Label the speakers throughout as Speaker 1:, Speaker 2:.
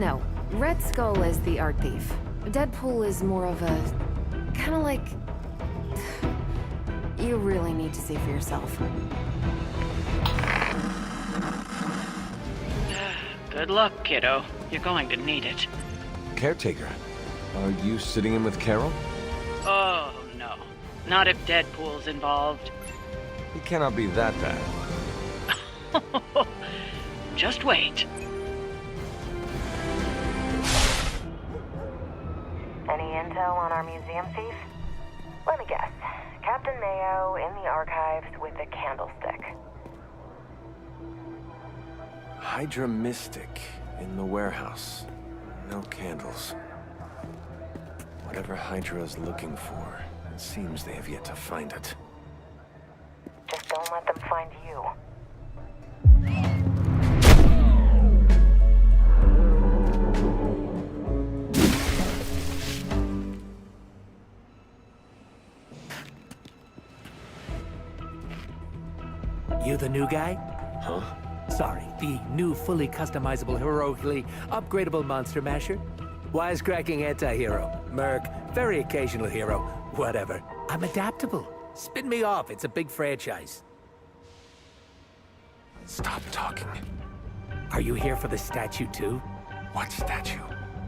Speaker 1: No, Red Skull is the art thief. Deadpool is more of a... kind of like... You really need to see for yourself.
Speaker 2: Good luck, kiddo. You're going to need it.
Speaker 3: Caretaker, are you sitting in with Carol?
Speaker 2: Oh, no. Not if Deadpool's involved.
Speaker 3: He cannot be that bad.
Speaker 2: Just wait.
Speaker 4: Any intel on our museum thief? Let me guess. Captain Mayo in the archives with a candlestick.
Speaker 3: Hydra Mystic in the warehouse. No candles. Whatever Hydra is looking for, it seems they have yet to find it.
Speaker 4: Just don't let them find you.
Speaker 5: You the new guy?
Speaker 3: Huh?
Speaker 5: Sorry, the new fully customizable, heroically upgradable monster masher? Wisecracking anti-hero. Merc, very occasional hero. Whatever. I'm adaptable. Spin me off, it's a big franchise.
Speaker 3: Stop talking.
Speaker 5: Are you here for the statue too?
Speaker 3: What statue?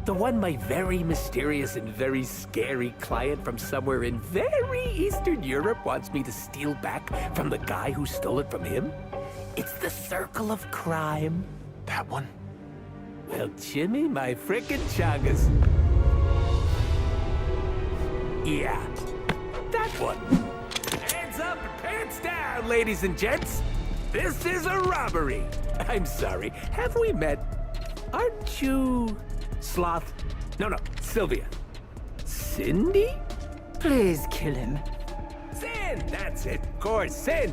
Speaker 5: The one my very mysterious and very scary client from somewhere in very Eastern Europe wants me to steal back from the guy who stole it from him? It's the Circle of Crime.
Speaker 3: That one?
Speaker 5: Well, Jimmy, my frickin' chungus. Yeah, that one. Hands up and pants down, ladies and gents. This is a robbery. I'm sorry, have we met? Aren't you... Sloth? No, Sylvia. Cindy?
Speaker 6: Please kill him.
Speaker 5: Sin, that's it, of course, Sin.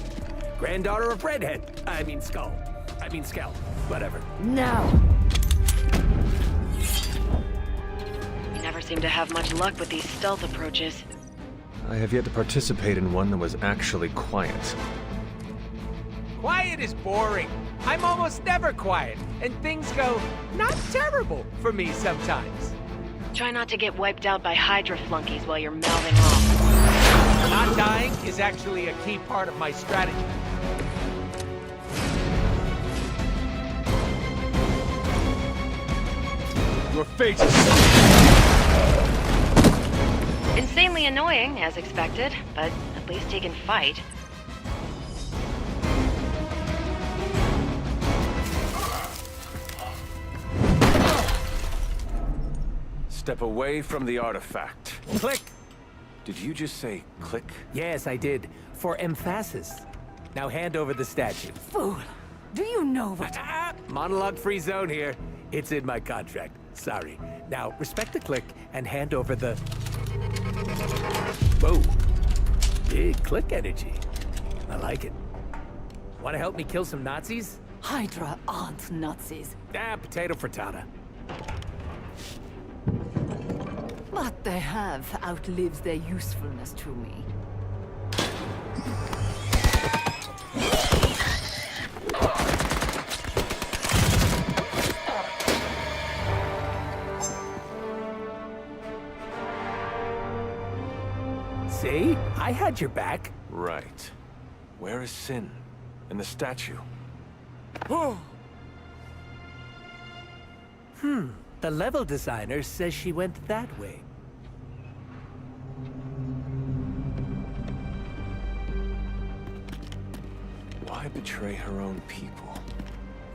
Speaker 5: Granddaughter of Redhead. I mean Skull. Whatever.
Speaker 6: No.
Speaker 2: You never seem to have much luck with these stealth approaches.
Speaker 3: I have yet to participate in one that was actually quiet.
Speaker 7: Quiet is boring. I'm almost never quiet, and things go not terrible for me sometimes.
Speaker 2: Try not to get wiped out by Hydra flunkies while you're mouthing off.
Speaker 7: Not dying is actually a key part of my strategy. Your fate is...
Speaker 2: Insanely annoying, as expected, but at least he can fight.
Speaker 3: Step away from the artifact.
Speaker 5: Click.
Speaker 3: Did you just say click?
Speaker 5: Yes, I did. For emphasis. Now hand over the statue.
Speaker 6: Fool. Do you know what...
Speaker 5: Monologue-free zone here. It's in my contract. Sorry. Now, respect the click and hand over the... Whoa. Big click energy. I like it. Want to help me kill some Nazis?
Speaker 6: Hydra aren't Nazis.
Speaker 5: Potato frittata.
Speaker 6: What they have outlives their usefulness to me.
Speaker 5: See? I had your back.
Speaker 3: Right. Where is Sin? And the statue?
Speaker 5: The level designer says she went that way.
Speaker 3: Why betray her own people?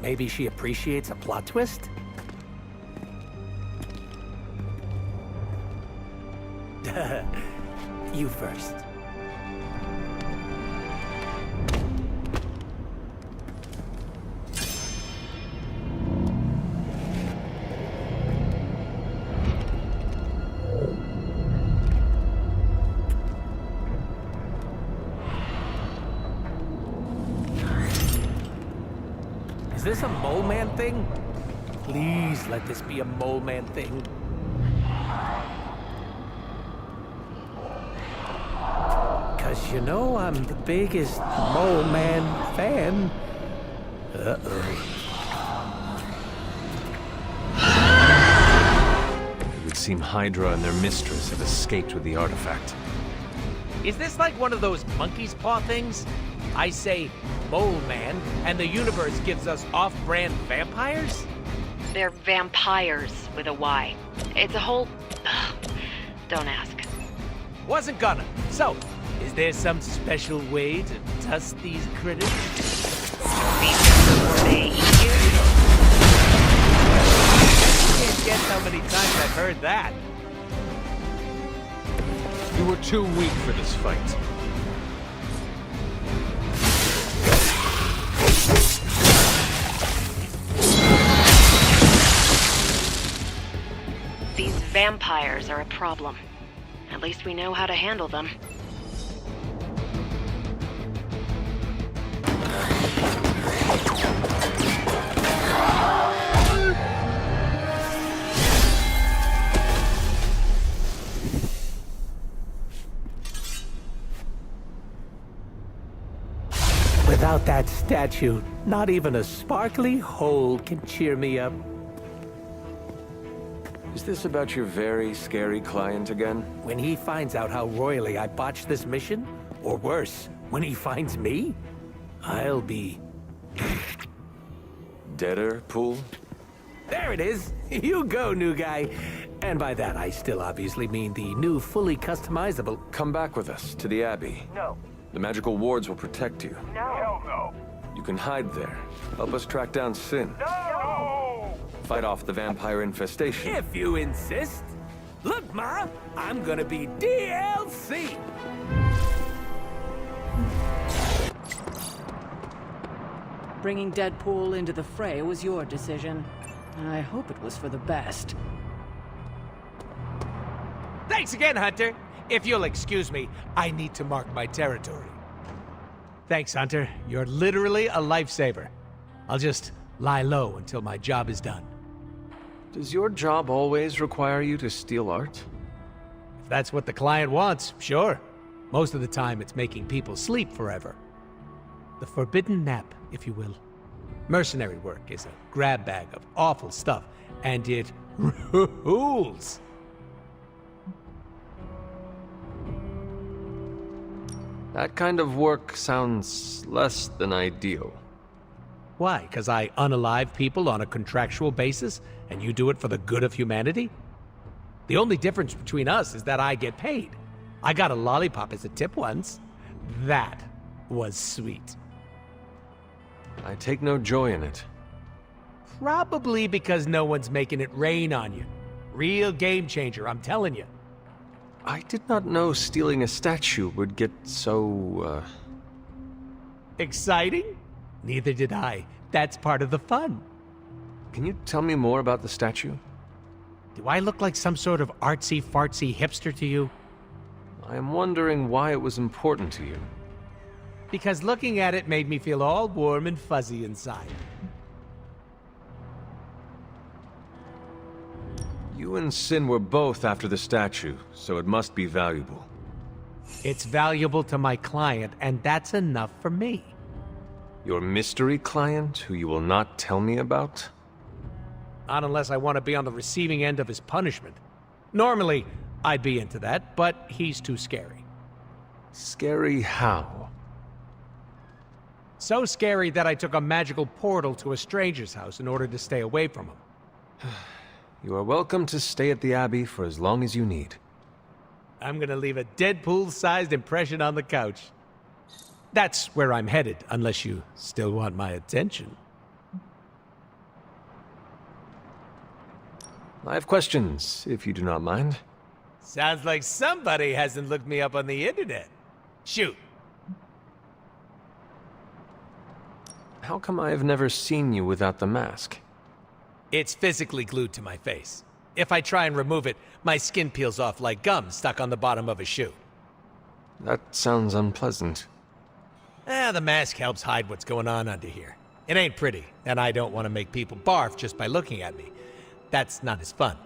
Speaker 5: Maybe she appreciates a plot twist? You first. Is this a mole man thing? Please let this be a mole man thing. Cause you know I'm the biggest mole man fan. Uh-oh.
Speaker 3: seem Hydra and their mistress have escaped with the artifact.
Speaker 7: Is this like one of those monkey's paw things? I say mole man, and the universe gives us off-brand vampires?
Speaker 2: They're vampires with a Y. It's a whole... Don't ask.
Speaker 7: Wasn't gonna. So, is there some special way to dust these critters?
Speaker 2: Feed them before they eat you?
Speaker 7: Can't guess how many times I've heard that.
Speaker 3: You were too weak for this fight.
Speaker 2: These vampires are a problem. At least we know how to handle them.
Speaker 5: Without that statue, not even a sparkly hole can cheer me up.
Speaker 3: Is this about your very scary client again?
Speaker 5: When he finds out how royally I botched this mission, or worse, when he finds me, I'll be...
Speaker 3: Deadpool?
Speaker 5: There it is! You go, new guy! And by that, I still obviously mean the new, fully customizable...
Speaker 3: Come back with us to the Abbey.
Speaker 4: No.
Speaker 3: The magical wards will protect you.
Speaker 4: No. Hell no.
Speaker 3: You can hide there. Help us track down Sin.
Speaker 4: No!
Speaker 3: Fight off the vampire infestation.
Speaker 5: If you insist. Look, Ma, I'm gonna be DLC!
Speaker 6: Bringing Deadpool into the fray was your decision. I hope it was for the best.
Speaker 7: Thanks again, Hunter. If you'll excuse me, I need to mark my territory. Thanks, Hunter. You're literally a lifesaver. I'll just lie low until my job is done.
Speaker 3: Does your job always require you to steal art?
Speaker 7: If that's what the client wants, sure. Most of the time, it's making people sleep forever. The forbidden nap, if you will. Mercenary work is a grab bag of awful stuff, and it rules.
Speaker 3: That kind of work sounds less than ideal.
Speaker 7: Why? Because I unalive people on a contractual basis, and you do it for the good of humanity? The only difference between us is that I get paid. I got a lollipop as a tip once. That was sweet.
Speaker 3: I take no joy in it.
Speaker 7: Probably because no one's making it rain on you. Real game changer, I'm telling you.
Speaker 3: I did not know stealing a statue would get so,
Speaker 7: Exciting? Neither did I. That's part of the fun.
Speaker 3: Can you tell me more about the statue?
Speaker 7: Do I look like some sort of artsy-fartsy hipster to you?
Speaker 3: I am wondering why it was important to you.
Speaker 7: Because looking at it made me feel all warm and fuzzy inside.
Speaker 3: You and Sin were both after the statue, so it must be valuable.
Speaker 7: It's valuable to my client, and that's enough for me.
Speaker 3: Your mystery client, who you will not tell me about?
Speaker 7: Not unless I want to be on the receiving end of his punishment. Normally, I'd be into that, but he's too scary.
Speaker 3: Scary how?
Speaker 7: So scary that I took a magical portal to a stranger's house in order to stay away from him.
Speaker 3: You are welcome to stay at the Abbey for as long as you need.
Speaker 7: I'm gonna leave a Deadpool-sized impression on the couch. That's where I'm headed, unless you still want my attention.
Speaker 3: I have questions, if you do not mind.
Speaker 7: Sounds like somebody hasn't looked me up on the internet. Shoot.
Speaker 3: How come I have never seen you without the mask?
Speaker 7: It's physically glued to my face. If I try and remove it, my skin peels off like gum stuck on the bottom of a shoe.
Speaker 3: That sounds unpleasant.
Speaker 7: The mask helps hide what's going on under here. It ain't pretty, and I don't want to make people barf just by looking at me. That's not as fun.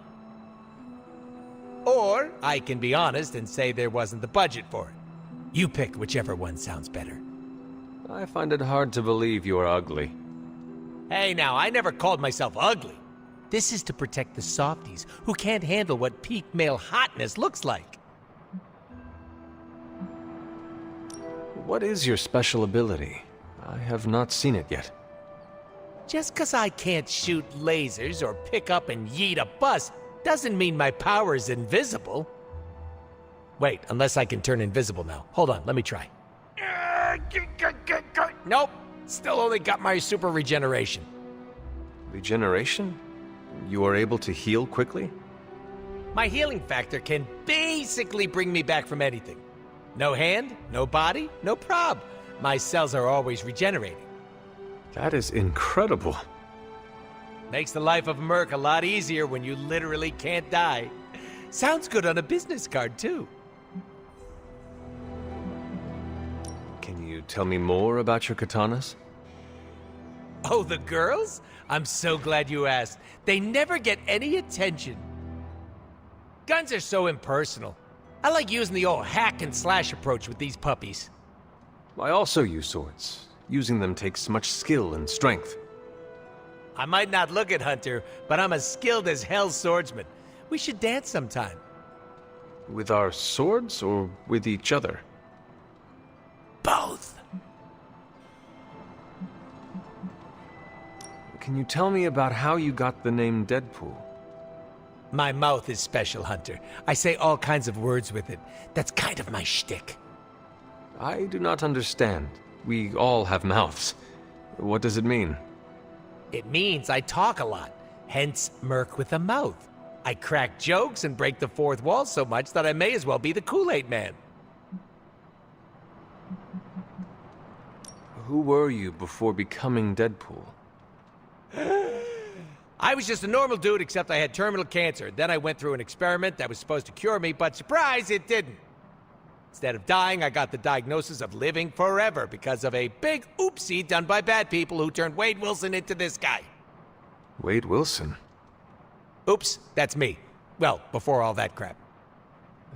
Speaker 7: Or I can be honest and say there wasn't the budget for it. You pick whichever one sounds better.
Speaker 3: I find it hard to believe you are ugly.
Speaker 7: Hey now, I never called myself ugly. This is to protect the softies who can't handle what peak male hotness looks like.
Speaker 3: What is your special ability? I have not seen it yet.
Speaker 7: Just 'cause I can't shoot lasers or pick up and yeet a bus doesn't mean my power is invisible. Wait, unless I can turn invisible now. Hold on, let me try. Nope, still only got my super regeneration.
Speaker 3: Regeneration? You are able to heal quickly?
Speaker 7: My healing factor can basically bring me back from anything. No hand, no body, no prob. My cells are always regenerating.
Speaker 3: That is incredible.
Speaker 7: Makes the life of Merc a lot easier when you literally can't die. Sounds good on a business card, too.
Speaker 3: Can you tell me more about your katanas?
Speaker 7: Oh, the girls? I'm so glad you asked. They never get any attention. Guns are so impersonal. I like using the old hack and slash approach with these puppies.
Speaker 3: I also use swords. Using them takes much skill and strength.
Speaker 7: I might not look it, Hunter, but I'm as skilled as hell swordsman. We should dance sometime.
Speaker 3: With our swords or with each other?
Speaker 7: Both.
Speaker 3: Can you tell me about how you got the name Deadpool?
Speaker 7: My mouth is special, Hunter. I say all kinds of words with it. That's kind of my shtick.
Speaker 3: I do not understand. We all have mouths. What does it mean?
Speaker 7: It means I talk a lot, hence Merc with a mouth. I crack jokes and break the fourth wall so much that I may as well be the Kool-Aid Man.
Speaker 3: Who were you before becoming Deadpool?
Speaker 7: I was just a normal dude, except I had terminal cancer. Then I went through an experiment that was supposed to cure me, but surprise, it didn't. Instead of dying, I got the diagnosis of living forever because of a big oopsie done by bad people who turned Wade Wilson into this guy.
Speaker 3: Wade Wilson?
Speaker 7: Oops, that's me. Well, before all that crap.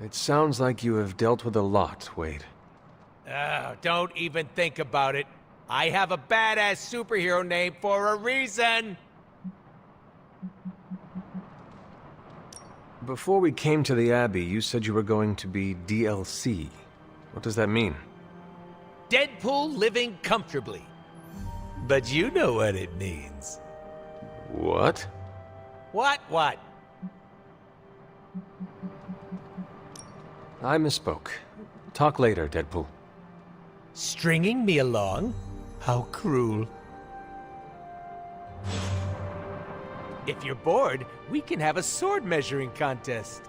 Speaker 3: It sounds like you have dealt with a lot, Wade.
Speaker 7: Don't even think about it. I have a badass superhero name for a reason.
Speaker 3: Before we came to the Abbey, you said you were going to be DLC. What does that mean?
Speaker 7: Deadpool living comfortably. But you know what it means.
Speaker 3: What?
Speaker 7: What?
Speaker 3: I misspoke. Talk later, Deadpool.
Speaker 7: Stringing me along? How cruel. If you're bored, we can have a sword measuring contest.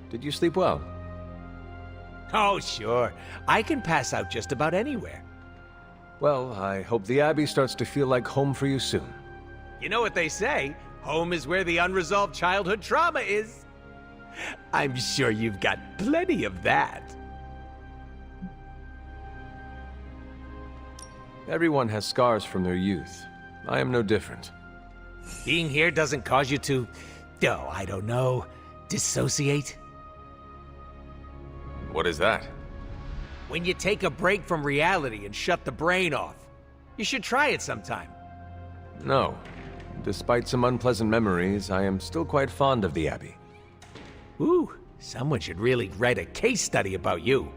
Speaker 3: Did you sleep well?
Speaker 7: Oh, sure. I can pass out just about anywhere.
Speaker 3: Well, I hope the Abbey starts to feel like home for you soon.
Speaker 7: You know what they say? Home is where the unresolved childhood trauma is. I'm sure you've got plenty of that.
Speaker 3: Everyone has scars from their youth. I am no different.
Speaker 7: Being here doesn't cause you to, I don't know, dissociate?
Speaker 3: What is that?
Speaker 7: When you take a break from reality and shut the brain off. You should try it sometime.
Speaker 3: No. Despite some unpleasant memories, I am still quite fond of the Abbey.
Speaker 7: Ooh, someone should really write a case study about you.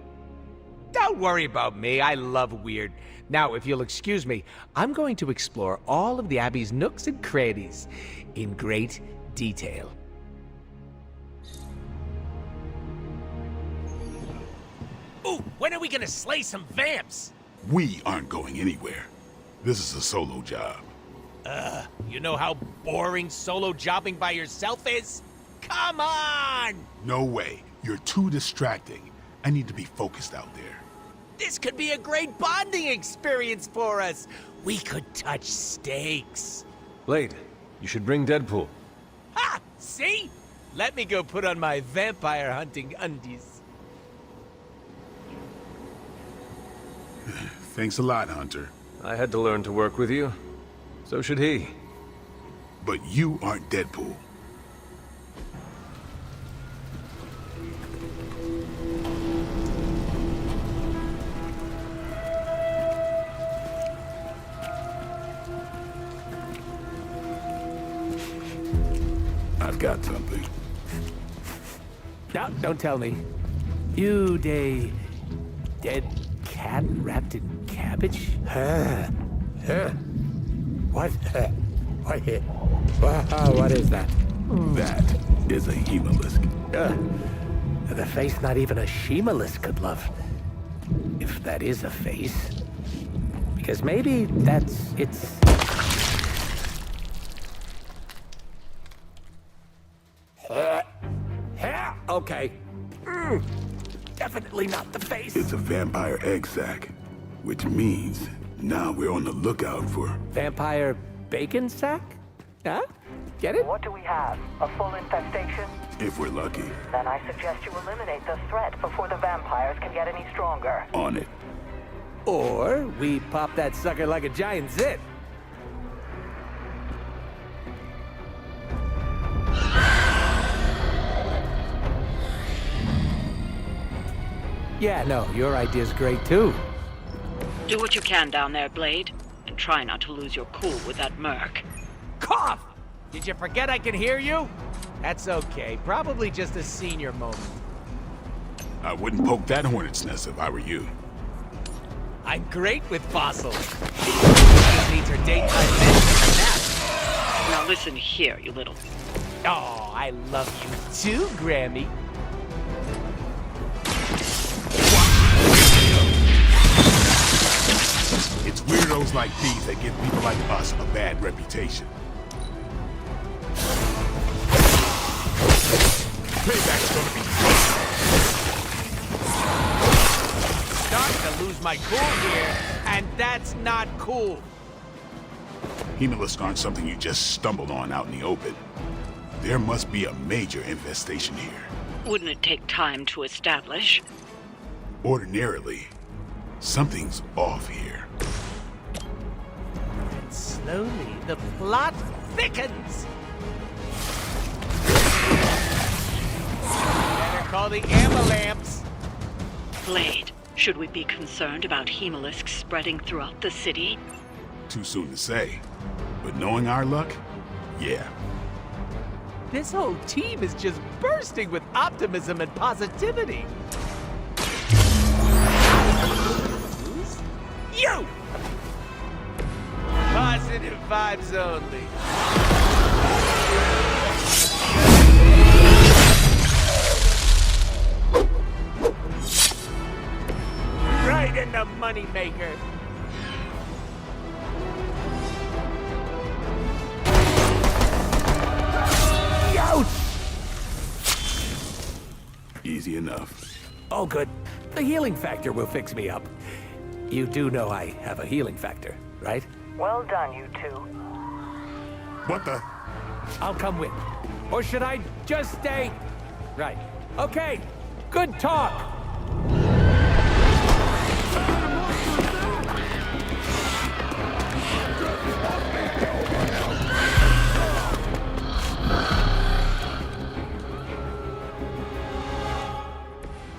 Speaker 7: Don't worry about me, I love weird. Now, if you'll excuse me, I'm going to explore all of the Abbey's nooks and crannies in great detail. Ooh, when are we gonna slay some vamps?
Speaker 8: We aren't going anywhere. This is a solo job.
Speaker 7: You know how boring solo jobbing by yourself is? Come on!
Speaker 8: No way. You're too distracting. I need to be focused out there.
Speaker 7: This could be a great bonding experience for us. We could touch steaks.
Speaker 3: Blade, you should bring Deadpool.
Speaker 7: Ha! See? Let me go put on my vampire hunting undies.
Speaker 8: Thanks a lot, Hunter.
Speaker 3: I had to learn to work with you. So should he.
Speaker 8: But you aren't Deadpool. got something.
Speaker 5: No, don't tell me. You dead cat wrapped in cabbage? What? What is that?
Speaker 8: That is a hemolisk.
Speaker 5: The face not even a shemalisk could love. If that is a face. Because maybe it's... Okay. Definitely not the face.
Speaker 8: It's a vampire egg sac, which means now we're on the lookout for...
Speaker 5: Vampire bacon sack? Huh? Get it?
Speaker 4: What do we have? A full infestation?
Speaker 8: If we're lucky.
Speaker 4: Then I suggest you eliminate the threat before the vampires can get any stronger.
Speaker 8: On it.
Speaker 5: Or we pop that sucker like a giant zit. Yeah, no, your idea's great too.
Speaker 6: Do what you can down there, Blade. And try not to lose your cool with that Merc.
Speaker 7: Cough! Did you forget I can hear you? That's okay. Probably just a senior moment.
Speaker 8: I wouldn't poke that hornet's nest if I were you.
Speaker 7: I'm great with fossils. Just needs her daytime nap.
Speaker 6: Now listen here, you little...
Speaker 7: Oh, I love you too, Grammy.
Speaker 8: It's weirdos like these that give people like us a bad reputation. Payback's gonna be
Speaker 7: Starting to lose my cool here, and that's not cool.
Speaker 8: Hemolisks aren't something you just stumbled on out in the open. There must be a major infestation here.
Speaker 6: Wouldn't it take time to establish?
Speaker 8: Ordinarily, something's off here.
Speaker 7: And slowly, the plot thickens. Better call the ammo lamps.
Speaker 6: Blade, should we be concerned about hemolisks spreading throughout the city?
Speaker 8: Too soon to say. But knowing our luck, yeah.
Speaker 7: This whole team is just bursting with optimism and positivity. You! Positive vibes only. Right in the moneymaker.
Speaker 8: Easy enough.
Speaker 5: Oh, good. The healing factor will fix me up. You do know I have a healing factor, right?
Speaker 4: Well done, you two.
Speaker 8: What the?
Speaker 5: I'll come with. Or should I just stay? Right. Okay. Good talk.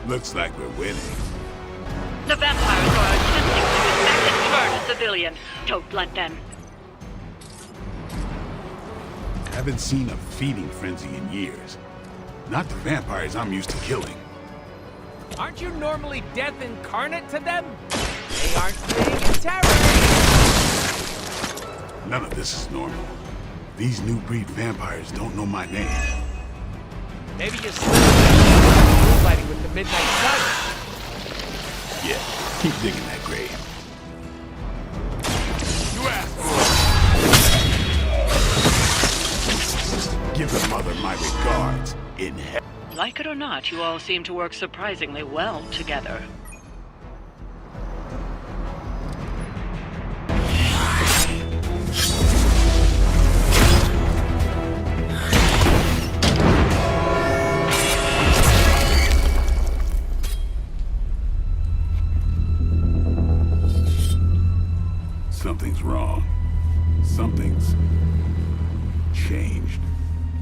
Speaker 8: Looks like we're winning.
Speaker 6: The vampires are attempting to infect and turn a civilian. Don't let them.
Speaker 8: Haven't seen a feeding frenzy in years. Not the vampires I'm used to killing.
Speaker 7: Aren't you normally death incarnate to them? They aren't fleeing in terror.
Speaker 8: None of this is normal. These new breed vampires don't know my name.
Speaker 7: Maybe you're still fighting with the Midnight Sun.
Speaker 8: Yeah, keep digging that grave. You asked for it. Give the mother my regards in hell.
Speaker 6: Like it or not, you all seem to work surprisingly well together.
Speaker 8: Something's wrong. Something's changed.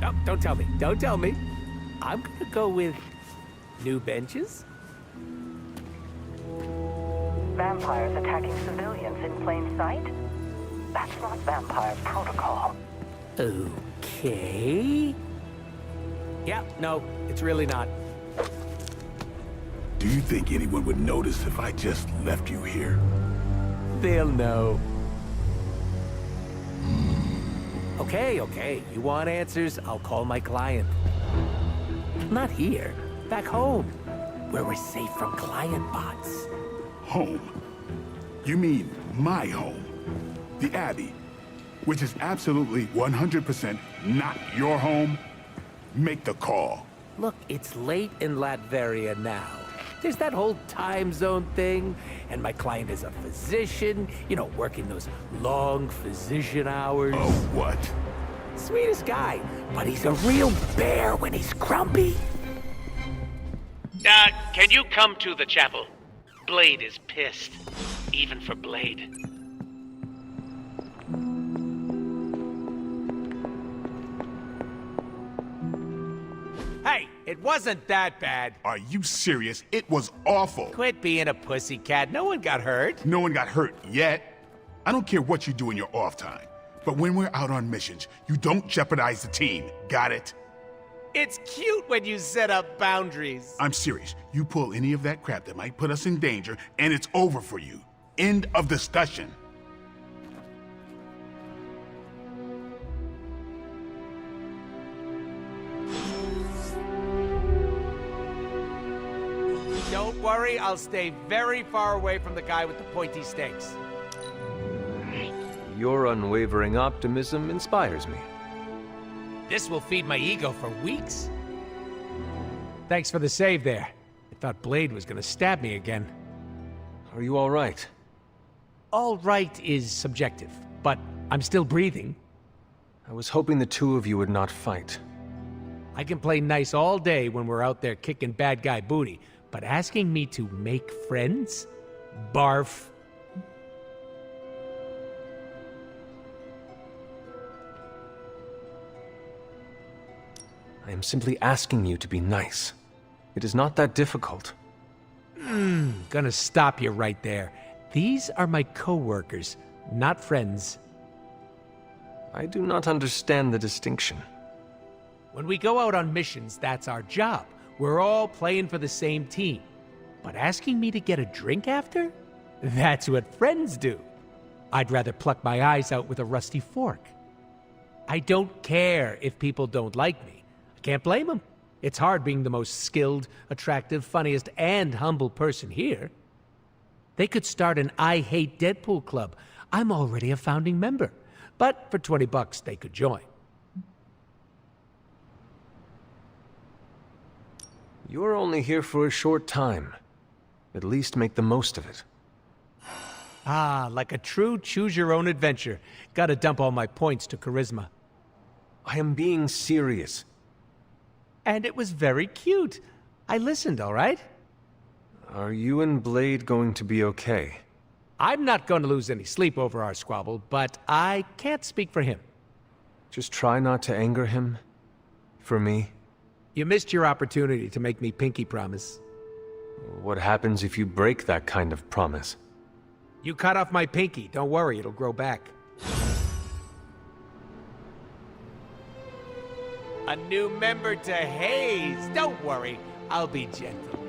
Speaker 5: No, don't tell me. Don't tell me. I'm gonna go with new benches.
Speaker 4: Vampires attacking civilians in plain sight? That's not vampire protocol.
Speaker 5: Okay. Yeah, no, it's really not.
Speaker 8: Do you think anyone would notice if I just left you here?
Speaker 5: They'll know. Okay, you want answers? I'll call my client. Not here, back home, where we're safe from client bots.
Speaker 8: Home? You mean my home? The Abbey, which is absolutely 100% not your home? Make the call.
Speaker 5: Look, it's late in Latveria now. There's that whole time zone thing, and my client is a physician, you know, working those long physician hours.
Speaker 8: Oh, what?
Speaker 5: Sweetest guy, but he's a real bear when he's grumpy.
Speaker 7: Can you come to the chapel? Blade is pissed. Even for Blade. Hey, it wasn't that bad.
Speaker 8: Are you serious? It was awful.
Speaker 7: Quit being a pussycat. No one got hurt.
Speaker 8: No one got hurt yet. I don't care what you do in your off time, but when we're out on missions, you don't jeopardize the team. Got it?
Speaker 7: It's cute when you set up boundaries.
Speaker 8: I'm serious. You pull any of that crap that might put us in danger, and it's over for you. End of discussion.
Speaker 7: Don't worry, I'll stay very far away from the guy with the pointy stakes.
Speaker 3: Your unwavering optimism inspires me.
Speaker 7: This will feed my ego for weeks. Thanks for the save there. I thought Blade was gonna stab me again.
Speaker 3: Are you all right?
Speaker 7: All right is subjective, but I'm still breathing.
Speaker 3: I was hoping the two of you would not fight.
Speaker 7: I can play nice all day when we're out there kicking bad guy booty, but asking me to make friends? Barf.
Speaker 3: I am simply asking you to be nice. It is not that difficult.
Speaker 7: Gonna stop you right there. These are my co-workers, not friends.
Speaker 3: I do not understand the distinction.
Speaker 7: When we go out on missions, that's our job. We're all playing for the same team. But asking me to get a drink after? That's what friends do. I'd rather pluck my eyes out with a rusty fork. I don't care if people don't like me. I can't blame them. It's hard being the most skilled, attractive, funniest, and humble person here. They could start an I Hate Deadpool club. I'm already a founding member. But for $20, they could join.
Speaker 3: You're only here for a short time. At least make the most of it.
Speaker 7: Ah, like a true choose-your-own-adventure. Gotta dump all my points to charisma.
Speaker 3: I am being serious.
Speaker 7: And it was very cute. I listened, all right?
Speaker 3: Are you and Blade going to be okay?
Speaker 7: I'm not going to lose any sleep over our squabble, but I can't speak for him.
Speaker 3: Just try not to anger him. For me.
Speaker 7: You missed your opportunity to make me pinky promise.
Speaker 3: What happens if you break that kind of promise?
Speaker 7: You cut off my pinky. Don't worry, it'll grow back. A new member to Haze. Don't worry, I'll be gentle.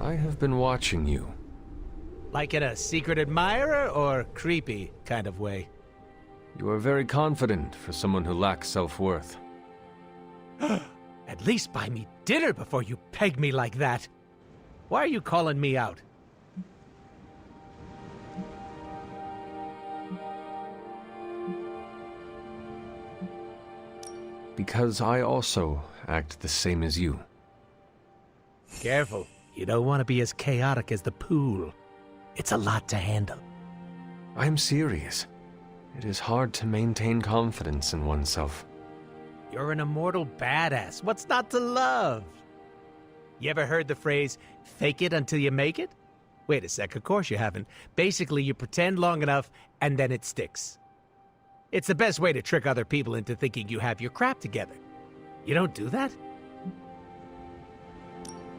Speaker 3: I have been watching you.
Speaker 7: Like in a secret admirer or creepy kind of way?
Speaker 3: You are very confident for someone who lacks self-worth.
Speaker 7: At least buy me dinner before you peg me like that. Why are you calling me out?
Speaker 3: Because I also act the same as you.
Speaker 7: Careful. You don't want to be as chaotic as the pool. It's a lot to handle.
Speaker 3: I am serious. It is hard to maintain confidence in oneself.
Speaker 7: You're an immortal badass. What's not to love? You ever heard the phrase, fake it until you make it? Wait a sec, of course you haven't. Basically, you pretend long enough, and then it sticks. It's the best way to trick other people into thinking you have your crap together. You don't do that?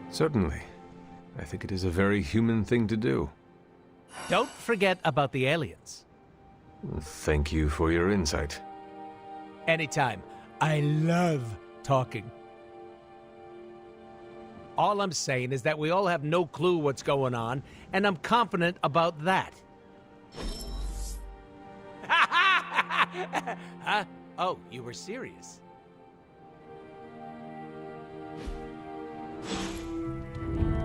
Speaker 3: Certainly. I think it is a very human thing to do.
Speaker 7: Don't forget about the aliens.
Speaker 3: Thank you for your insight.
Speaker 7: Anytime. I love talking. All I'm saying is that we all have no clue what's going on, and I'm confident about that. Huh? Oh, you were serious.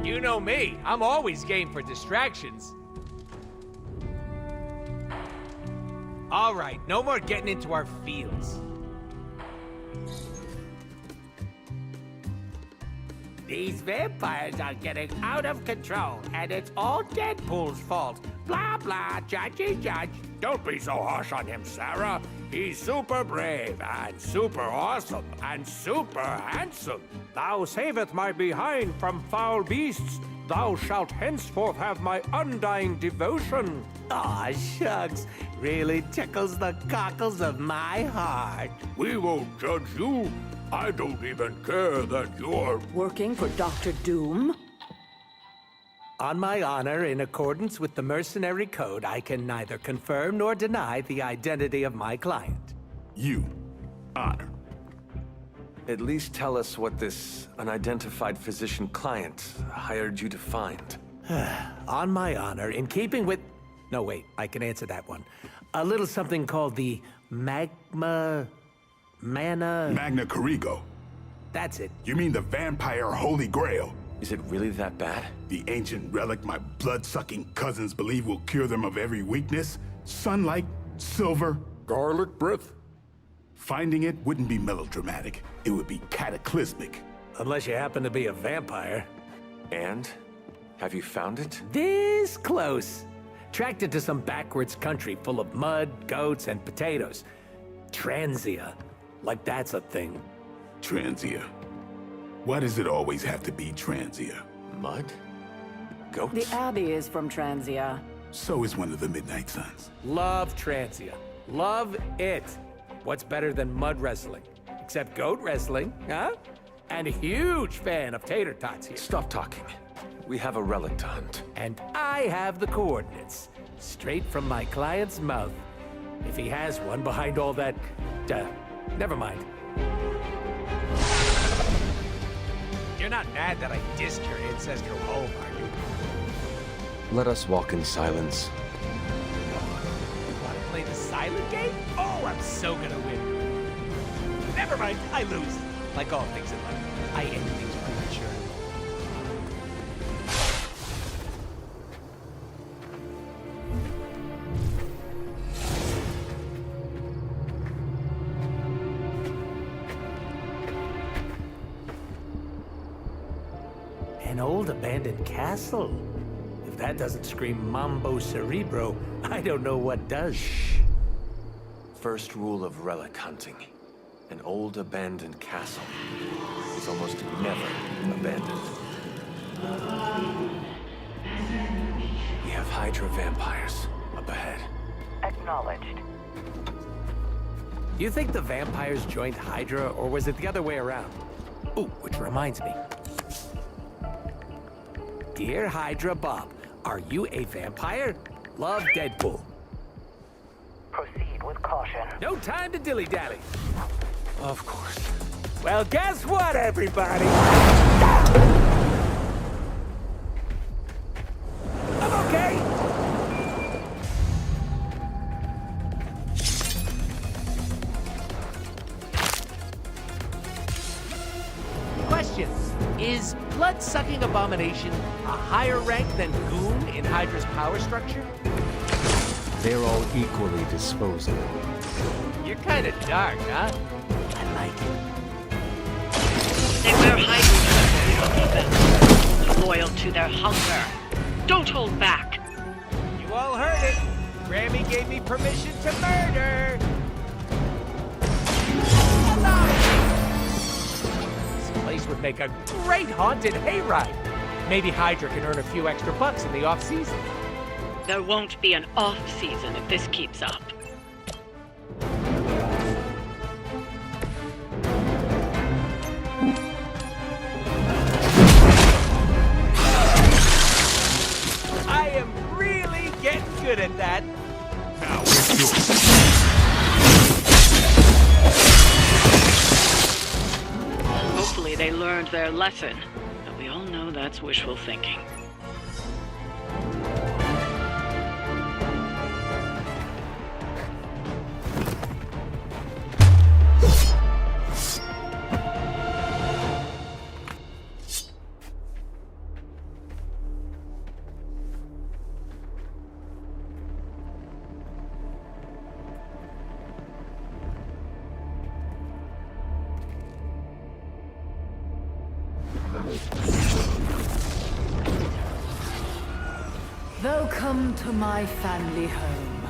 Speaker 7: You know me. I'm always game for distractions. All right, no more getting into our feels.
Speaker 5: These vampires are getting out of control, and it's all Deadpool's fault. Blah, blah, judgy judge. Don't be so harsh on him, Sarah. He's super brave, and super awesome, and super handsome. Thou saveth my behind from foul beasts. Thou shalt henceforth have my undying devotion. Aw, shucks. Really tickles the cockles of my heart. We won't judge you. I don't even care that you're...
Speaker 6: Working for Dr. Doom?
Speaker 5: On my honor, in accordance with the mercenary code, I can neither confirm nor deny the identity of my client.
Speaker 8: You, Honor.
Speaker 3: At least tell us what this unidentified physician client hired you to find.
Speaker 5: On my honor, in keeping with... No, wait, I can answer that one. A little something called the Magna
Speaker 8: Corrigo.
Speaker 5: That's it.
Speaker 8: You mean the vampire Holy Grail?
Speaker 3: Is it really that bad?
Speaker 8: The ancient relic my blood-sucking cousins believe will cure them of every weakness? Sunlight, silver, garlic breath? Finding it wouldn't be melodramatic. It would be cataclysmic.
Speaker 5: Unless you happen to be a vampire.
Speaker 3: And? Have you found it?
Speaker 5: This close. Tracked it to some backwards country full of mud, goats, and potatoes. Transia. Like that's a thing.
Speaker 8: Transia. Why does it always have to be Transia?
Speaker 3: Mud? Goats?
Speaker 6: The Abbey is from Transia.
Speaker 8: So is one of the Midnight Suns.
Speaker 5: Love Transia. Love it. What's better than mud wrestling? Except goat wrestling, huh? And a huge fan of tater tots here.
Speaker 3: Stop talking. We have a relic to hunt.
Speaker 5: And I have the coordinates. Straight from my client's mouth. If he has one behind all that... never mind.
Speaker 7: You're not mad that I dissed your ancestral home, are you?
Speaker 3: Let us walk in silence.
Speaker 7: Want to play the silent game? Oh, I'm so gonna win. Never mind, I lose. Like all things in life, I end things prematurely.
Speaker 5: An old abandoned castle? If that doesn't scream Mambo Cerebro, I don't know what does.
Speaker 3: First rule of relic hunting. An old abandoned castle is almost never abandoned. We have Hydra vampires up ahead.
Speaker 4: Acknowledged.
Speaker 5: You think the vampires joined Hydra, or was it the other way around? Ooh, which reminds me. Dear Hydra Bob, are you a vampire? Love, Deadpool.
Speaker 4: Proceed with caution.
Speaker 5: No time to dilly-dally.
Speaker 3: Of course.
Speaker 5: Well, guess what, everybody? I'm okay.
Speaker 7: Question. Is blood-sucking abomination a higher rank than Goon in Hydra's power structure?
Speaker 3: They're all equally disposable.
Speaker 7: You're kind of dark, huh? I like it.
Speaker 2: They wear hiding, loyal to their hunger. Don't hold back.
Speaker 7: You all heard it. Grammy gave me permission to murder. This place would make a great haunted hayride. Maybe Hydra can earn a few extra bucks in the off-season.
Speaker 2: There won't be an off-season if this keeps up.
Speaker 7: I am really good at that.
Speaker 8: Now it's yours.
Speaker 6: Hopefully they learned their lesson, but we all know that's wishful thinking.
Speaker 9: Welcome to my family home.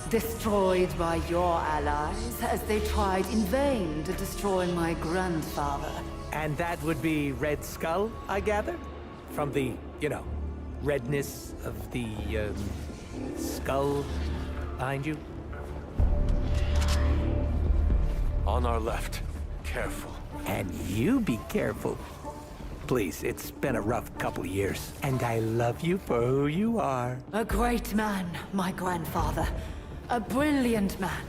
Speaker 9: Destroyed by your allies as they tried in vain to destroy my grandfather.
Speaker 5: And that would be Red Skull, I gather? From the, redness of the, skull behind you?
Speaker 3: On our left. Careful.
Speaker 5: And you be careful. Please, it's been a rough couple of years, and I love you for who you are.
Speaker 9: A great man, my grandfather. A brilliant man.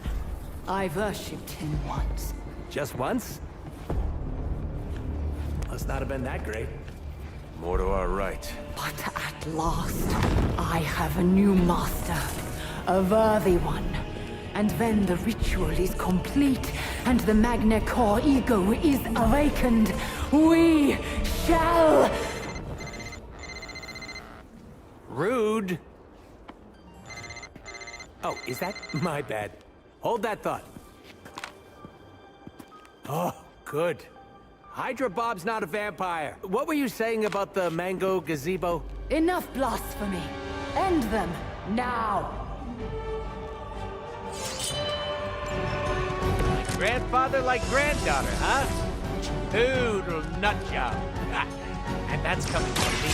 Speaker 9: I worshipped him once.
Speaker 5: Just once? Must not have been that great.
Speaker 3: More to our right.
Speaker 9: But at last, I have a new master. A worthy one. And when the ritual is complete and the Magna Core ego is awakened, we shall...
Speaker 5: Rude. Oh, is that my bad? Hold that thought. Oh, good. Hydra Bob's not a vampire. What were you saying about the mango gazebo?
Speaker 9: Enough blasphemy. End them, now.
Speaker 7: Grandfather like granddaughter, huh? Toodle nut job. And that's coming from me.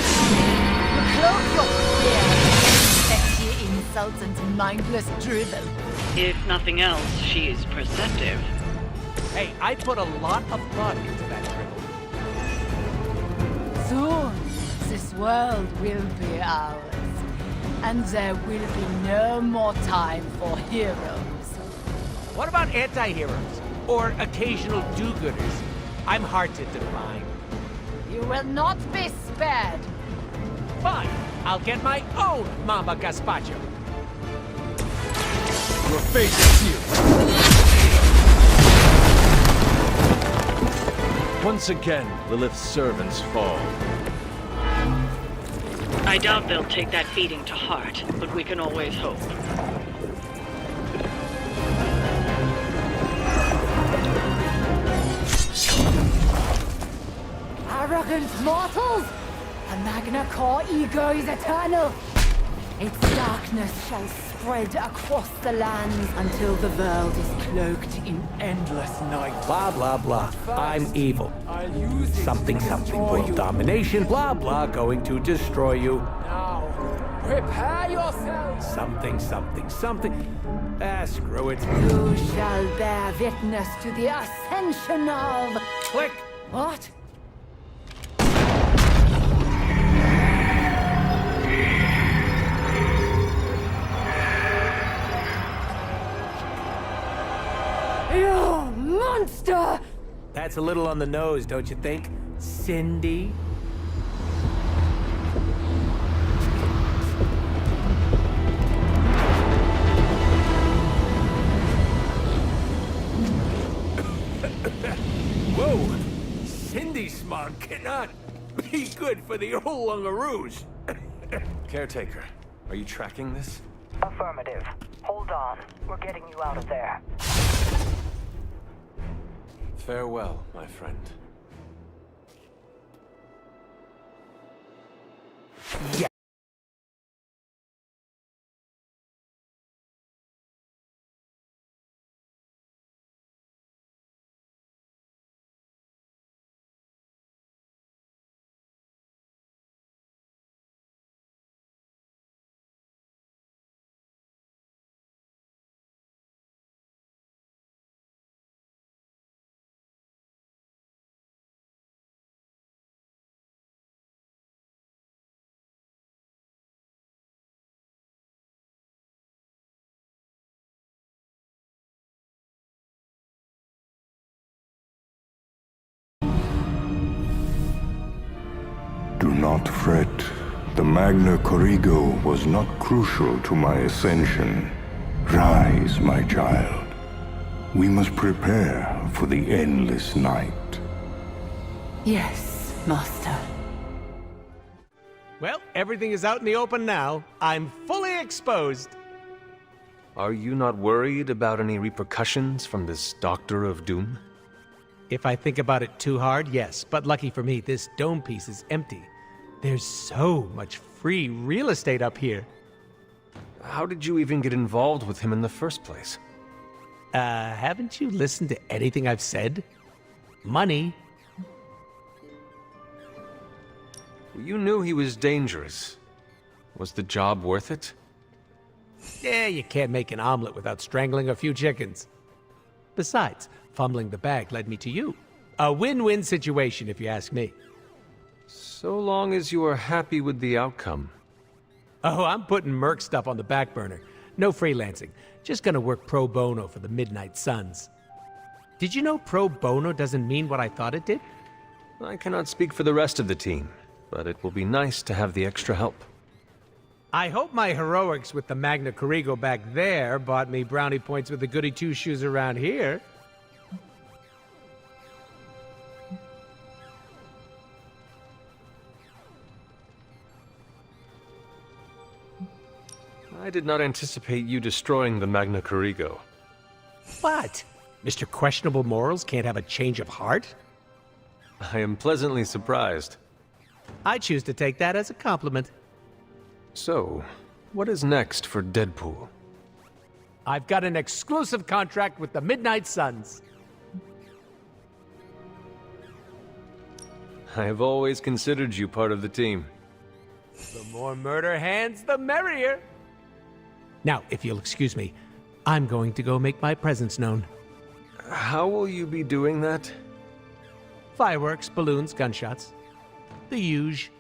Speaker 9: Cloak your fear. Petty insults and mindless drivel.
Speaker 6: If nothing else, she is perceptive.
Speaker 7: Hey, I put a lot of thought into that dribble.
Speaker 9: Soon, this world will be ours. And there will be no more time for heroes.
Speaker 7: What about anti-heroes? Or occasional do-gooders? I'm hard to define.
Speaker 9: You will not be spared.
Speaker 7: Fine, I'll get my own Mamba Gazpacho.
Speaker 3: Your fate is here.
Speaker 10: Once again, Lilith's servants fall.
Speaker 6: I doubt they'll take that beating to heart, but we can always hope.
Speaker 9: Arrogant mortals! The Magna Core ego is eternal. Its darkness shall spread across the lands until the world is cloaked in endless night.
Speaker 5: Blah, blah, blah. I'm evil. Something, world domination, blah, blah, going to destroy you.
Speaker 9: Now, prepare yourselves!
Speaker 5: Something. Ah, screw it.
Speaker 9: You shall bear witness to the ascension of...
Speaker 5: Click!
Speaker 9: What? You monster!
Speaker 5: That's a little on the nose, don't you think, Cindy? Whoa! Cindy smog cannot be good for the old Lungaroos.
Speaker 3: Caretaker, are you tracking this?
Speaker 4: Affirmative. Hold on. We're getting you out of there.
Speaker 3: Farewell, my friend.
Speaker 5: Yeah.
Speaker 11: not fret. The Magna Corrigo was not crucial to my ascension. Rise, my child. We must prepare for the endless night.
Speaker 9: Yes, Master.
Speaker 7: Well, everything is out in the open now. I'm fully exposed.
Speaker 3: Are you not worried about any repercussions from this Doctor of Doom?
Speaker 7: If I think about it too hard, yes. But lucky for me, this dome piece is empty. There's so much free real estate up here.
Speaker 3: How did you even get involved with him in the first place?
Speaker 7: Haven't you listened to anything I've said? Money.
Speaker 3: You knew he was dangerous. Was the job worth it?
Speaker 7: Yeah, you can't make an omelet without strangling a few chickens. Besides, fumbling the bag led me to you. A win-win situation, if you ask me.
Speaker 3: So long as you are happy with the outcome.
Speaker 7: Oh, I'm putting Merc stuff on the back burner. No freelancing. Just gonna work pro bono for the Midnight Suns. Did you know pro bono doesn't mean what I thought it did?
Speaker 3: I cannot speak for the rest of the team, but it will be nice to have the extra help.
Speaker 7: I hope my heroics with the Magna Corrigo back there bought me brownie points with the goody two-shoes around here.
Speaker 3: I did not anticipate you destroying the Magna Corrigo.
Speaker 7: What? Mr. Questionable Morals can't have a change of heart?
Speaker 3: I am pleasantly surprised.
Speaker 7: I choose to take that as a compliment.
Speaker 3: So, what is next for Deadpool?
Speaker 7: I've got an exclusive contract with the Midnight Suns.
Speaker 3: I have always considered you part of the team.
Speaker 7: The more murder hands, the merrier. Now, if you'll excuse me, I'm going to go make my presence known.
Speaker 3: How will you be doing that?
Speaker 7: Fireworks, balloons, gunshots. The huge.